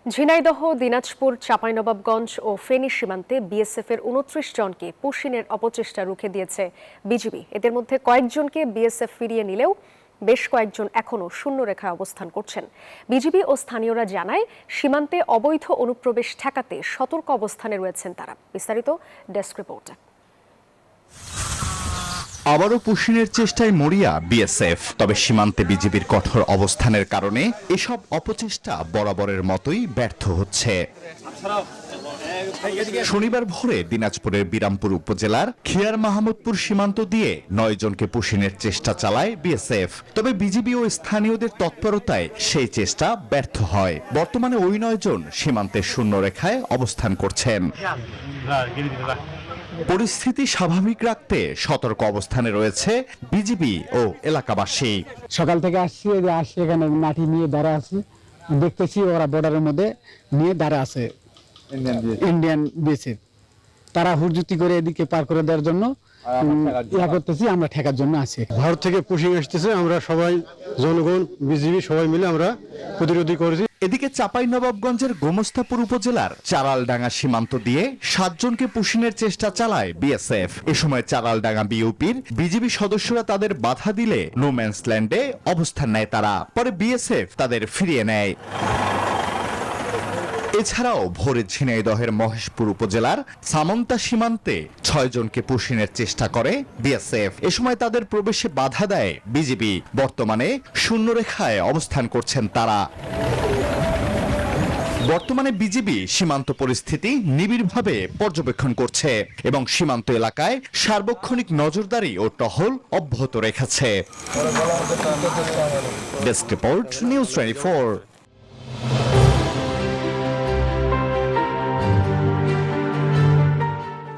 ঝিনাইদহ, দিনাজপুর, চাঁপাইনবাবগঞ্জ ও ফেনী সীমান্তে বিএসএফের ২৯ জনকে পুশিনের অপচেষ্টা রুখে দিয়েছে বিজিবি। এদের মধ্যে কয়েকজনকে বিএসএফ ফিরিয়ে নিলেও বেশ কয়েকজন এখনও শূন্যরেখায় অবস্থান করছেন। বিজিবি ও স্থানীয়রা জানায়, সীমান্তে অবৈধ অনুপ্রবেশ ঠেকাতে সতর্ক অবস্থানে রয়েছেন তারা। বিস্তারিত ডেস্ক রিপোর্টে। আবারও পুশিনের চেষ্টায় মরিয়া বিএসএফ। তবে সীমান্তে বিজিবির কঠোর অবস্থানের কারণে এসব অপচেষ্টা বরাবরের মতোই ব্যর্থ হচ্ছে। শনিবার ভোরে দিনাজপুরের বিরামপুর উপজেলার খিয়ার মাহমুদপুর সীমান্ত দিয়ে ৯ জনকে পুশিনের চেষ্টা চালায় বিএসএফ। তবে বিজিবি ও স্থানীয়দের তৎপরতায় সেই চেষ্টা ব্যর্থ হয়। বর্তমানে ওই ৯ জন সীমান্তের শূন্যরেখায় অবস্থান করছেন। পরিস্থিতি স্বাভাবিক রাখতে সতর্ক অবস্থানে রয়েছে বিজিবি ও এলাকাবাসী। সকাল থেকে আসছি এখানে লাঠি নিয়ে দাঁড়া আছে, দেখতেছি ওরা বর্ডারের মধ্যে নিয়ে দাঁড়া আছে ইন্ডিয়ান বিএসএফ। তারা হুড়জুতি করে এদিকে পার করে দেওয়ার জন্য করতেছি, আমরা ঠেকার জন্য আছি। ভারত থেকে পুশিং আসতেছে, আমরা সবাই জনগণ বিজিবি সবাই মিলে আমরা প্রতিরোধী করেছি। এদিকে চাঁপাইনবাবগঞ্জের গোমস্তাপুর উপজেলার চারালডাঙ্গা সীমান্ত দিয়ে ৭ জনকে পুশিনের চেষ্টা চালায় বিএসএফ। এ সময় চারালডাঙ্গা বিউপির বিজিবি সদস্যরা তাদের বাধা দিলে নোম্যান্স ল্যান্ডে অবস্থান নেয় তারা। পরে বিএসএফ তাদের ফিরিয়ে নেয়। এছাড়াও ভোরে ঝিনাইদহের মহেশপুর উপজেলার সামন্তা সীমান্তে ৬ জনকে পুশিনের চেষ্টা করে বিএসএফ। এ সময় তাদের প্রবেশে বাধা দেয় বিজিবি। বর্তমানে শূন্যরেখায় অবস্থান করছেন তারা। বর্তমানে বিজিবি সীমান্ত পরিস্থিতি নিবিড়ভাবে পর্যবেক্ষণ করছে এবং সীমান্ত এলাকায় সার্বক্ষণিক নজরদারি ও টহল অব্যাহত রেখেছে। Desk report, news 24।